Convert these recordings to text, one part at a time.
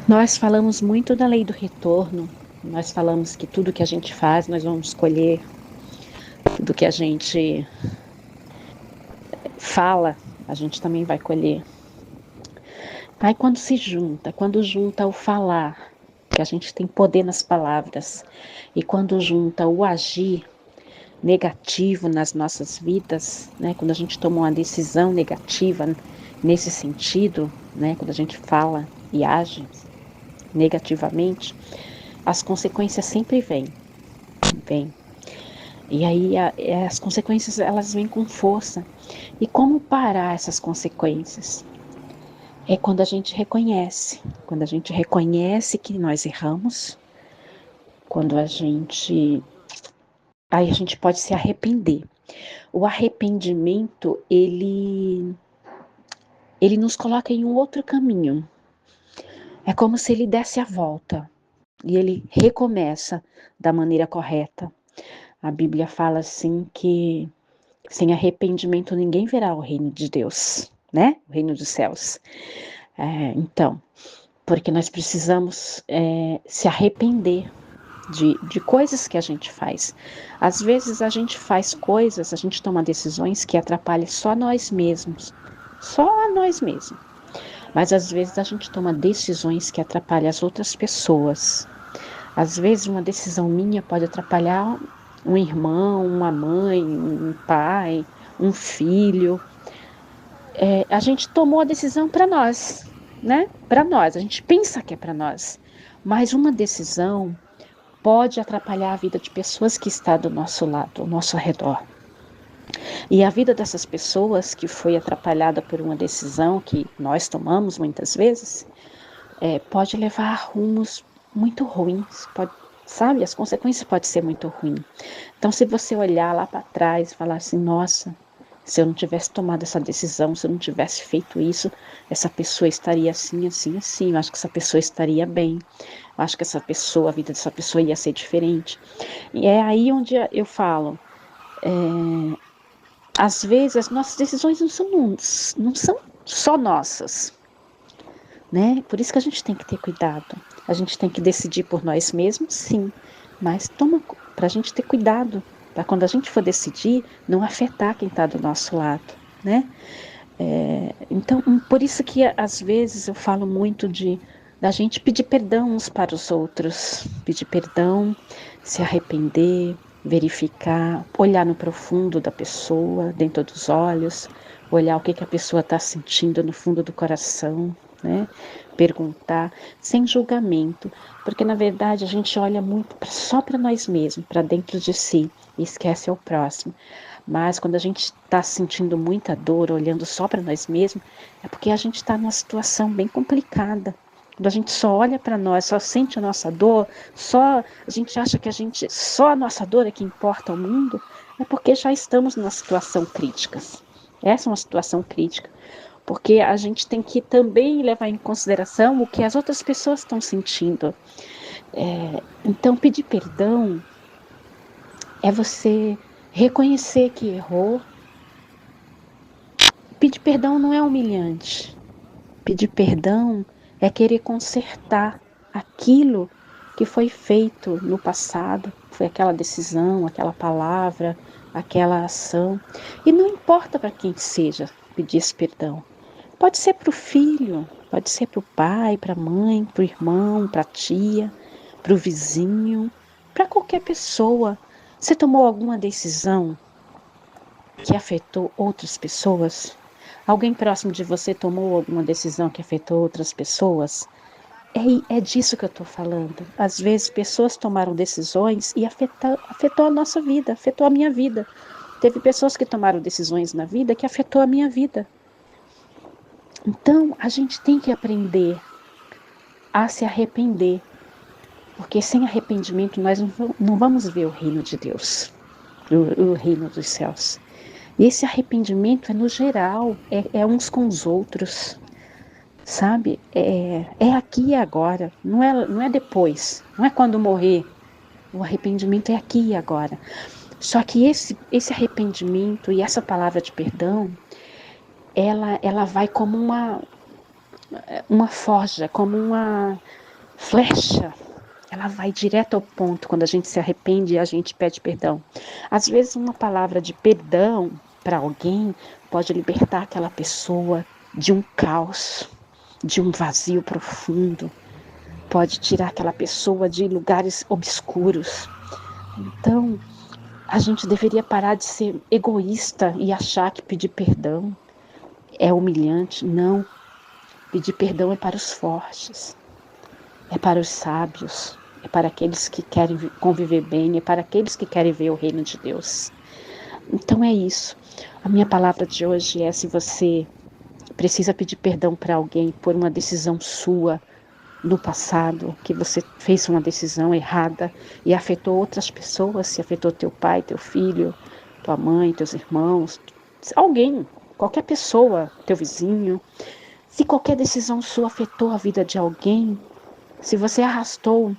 Nós falamos muito da lei do retorno, nós falamos que tudo que a gente faz, nós vamos colher, tudo que a gente fala, a gente também vai colher. Aí quando junta o falar, que a gente tem poder nas palavras, e quando junta o agir negativo nas nossas vidas, né, quando a gente toma uma decisão negativa nesse sentido, né, quando a gente fala e age negativamente, as consequências sempre vêm. E aí as consequências elas vêm com força. E como parar essas consequências? É quando a gente reconhece que nós erramos, quando aí a gente pode se arrepender. O arrependimento, ele nos coloca em um outro caminho. É como se ele desse a volta e ele recomeça da maneira correta. A Bíblia fala assim que sem arrependimento ninguém verá o reino de Deus, né? O reino dos céus. Então, porque nós precisamos se arrepender de coisas que a gente faz. Às vezes a gente faz coisas, a gente toma decisões que atrapalham só nós mesmos. Só a nós mesmos. Mas às vezes a gente toma decisões que atrapalham as outras pessoas. Às vezes uma decisão minha pode atrapalhar um irmão, uma mãe, um pai, um filho. A gente tomou a decisão para nós, né? Para nós, a gente pensa que é para nós. Mas uma decisão pode atrapalhar a vida de pessoas que estão do nosso lado, ao nosso redor. E a vida dessas pessoas que foi atrapalhada por uma decisão que nós tomamos muitas vezes, pode levar a rumos muito ruins, sabe? As consequências podem ser muito ruins. Então, se você olhar lá para trás e falar assim, nossa, se eu não tivesse tomado essa decisão, se eu não tivesse feito isso, essa pessoa estaria assim, assim, assim. Eu acho que essa pessoa estaria bem. Eu acho que essa pessoa, a vida dessa pessoa ia ser diferente. E é aí onde eu falo, às vezes as nossas decisões não são só nossas, né? Por isso que a gente tem que ter cuidado. A gente tem que decidir por nós mesmos, sim, mas para a gente ter cuidado, para quando a gente for decidir, não afetar quem está do nosso lado, né? Então, por isso que às vezes eu falo muito da gente pedir perdão uns para os outros, pedir perdão, se arrepender, verificar, olhar no profundo da pessoa, dentro dos olhos, olhar o que a pessoa está sentindo no fundo do coração, né? Perguntar, sem julgamento, porque na verdade a gente olha muito só para nós mesmos, para dentro de si, e esquece o próximo. Mas quando a gente está sentindo muita dor, olhando só para nós mesmos, é porque a gente está numa situação bem complicada. Quando a gente só olha para nós, só sente a nossa dor, a gente acha que só a nossa dor é que importa ao mundo, é porque já estamos numa situação crítica. Essa é uma situação crítica, porque a gente tem que também levar em consideração o que as outras pessoas estão sentindo. Então, pedir perdão é você reconhecer que errou. Pedir perdão não é humilhante. Pedir perdão é querer consertar aquilo que foi feito no passado, foi aquela decisão, aquela palavra, aquela ação. E não importa para quem seja pedir esse perdão. Pode ser para o filho, pode ser para o pai, para a mãe, para o irmão, para a tia, para o vizinho, para qualquer pessoa. Você tomou alguma decisão que afetou outras pessoas? Alguém próximo de você tomou alguma decisão que afetou outras pessoas? É disso que eu estou falando. Às vezes, pessoas tomaram decisões e afetou a nossa vida, afetou a minha vida. Teve pessoas que tomaram decisões na vida que afetou a minha vida. Então, a gente tem que aprender a se arrepender, porque sem arrependimento nós não vamos ver o reino de Deus, o reino dos céus. E esse arrependimento é no geral, é uns com os outros, sabe? É aqui e agora, não é depois, não é quando morrer. O arrependimento é aqui e agora. Só que esse arrependimento e essa palavra de perdão, ela vai como uma forja, como uma flecha. Ela vai direto ao ponto quando a gente se arrepende e a gente pede perdão. Às vezes uma palavra de perdão para alguém pode libertar aquela pessoa de um caos, de um vazio profundo, pode tirar aquela pessoa de lugares obscuros. Então, a gente deveria parar de ser egoísta e achar que pedir perdão é humilhante. Não. Pedir perdão é para os fortes, é para os sábios, é para aqueles que querem conviver bem, é para aqueles que querem ver o reino de Deus. Então é isso. A minha palavra de hoje é: se você precisa pedir perdão para alguém por uma decisão sua no passado, que você fez uma decisão errada e afetou outras pessoas, se afetou teu pai, teu filho, tua mãe, teus irmãos, alguém, qualquer pessoa, teu vizinho, se qualquer decisão sua afetou a vida de alguém, se você arrastou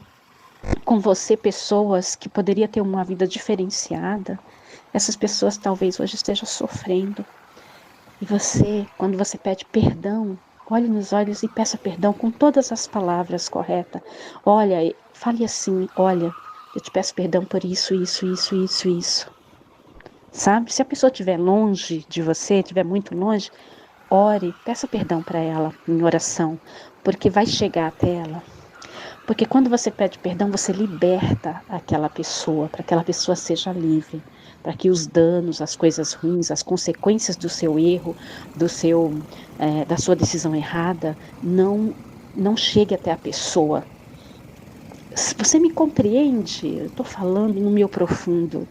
com você pessoas que poderiam ter uma vida diferenciada, essas pessoas talvez hoje estejam sofrendo. E você, quando você pede perdão, olhe nos olhos e peça perdão com todas as palavras corretas. Olha, fale assim: olha, eu te peço perdão por isso, isso, isso, isso, isso. Sabe? Se a pessoa estiver longe de você, estiver muito longe, ore, peça perdão para ela em oração, porque vai chegar até ela. Porque quando você pede perdão, você liberta aquela pessoa, para que aquela pessoa seja livre, para que os danos, as coisas ruins, as consequências do seu erro, da sua decisão errada, não chegue até a pessoa. Você me compreende? Eu estou falando no meu profundo,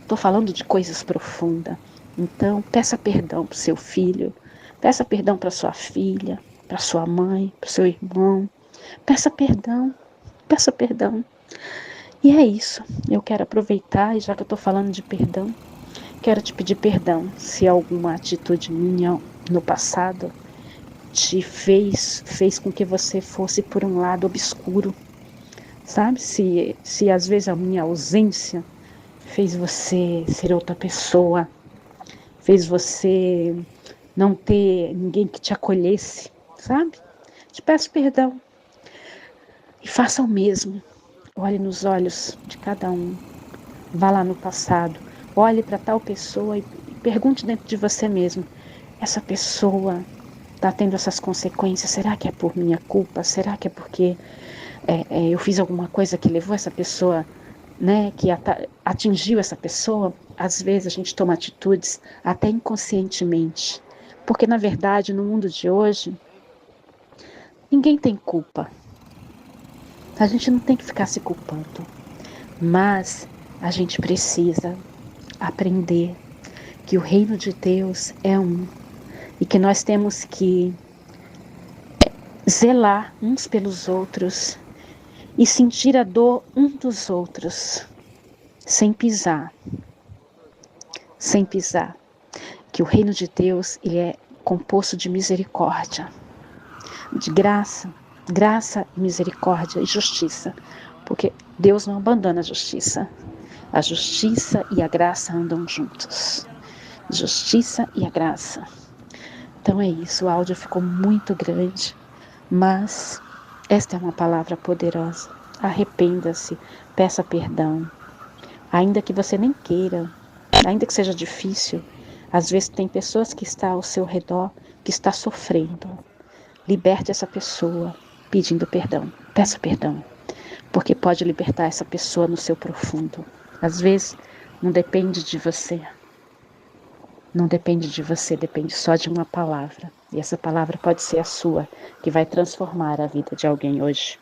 estou falando de coisas profundas. Então, peça perdão para o seu filho, peça perdão para sua filha, para sua mãe, para o seu irmão. Peça perdão, peça perdão. E é isso. Eu quero aproveitar, e já que eu estou falando de perdão, quero te pedir perdão se alguma atitude minha no passado te fez com que você fosse por um lado obscuro. Sabe? Se às vezes a minha ausência fez você ser outra pessoa, fez você não ter ninguém que te acolhesse, sabe? Te peço perdão. E faça o mesmo. Olhe nos olhos de cada um. Vá lá no passado. Olhe para tal pessoa e pergunte dentro de você mesmo: essa pessoa está tendo essas consequências? Será que é por minha culpa? Será que é porque eu fiz alguma coisa que levou essa pessoa, né, que atingiu essa pessoa? Às vezes a gente toma atitudes até inconscientemente. Porque, na verdade, no mundo de hoje, ninguém tem culpa. A gente não tem que ficar se culpando, mas a gente precisa aprender que o reino de Deus é um e que nós temos que zelar uns pelos outros e sentir a dor um dos outros, sem pisar, que o reino de Deus ele é composto de misericórdia, de graça, misericórdia e justiça, porque Deus não abandona a justiça. A justiça e a graça andam juntos. Justiça e a graça. Então é isso, o áudio ficou muito grande, mas esta é uma palavra poderosa. Arrependa-se, peça perdão. Ainda que você nem queira, ainda que seja difícil, às vezes tem pessoas que estão ao seu redor que está sofrendo. Liberte essa pessoa pedindo perdão. Peça perdão, porque pode libertar essa pessoa no seu profundo. Às vezes não depende de você. Não depende de você, depende só de uma palavra. E essa palavra pode ser a sua, que vai transformar a vida de alguém hoje.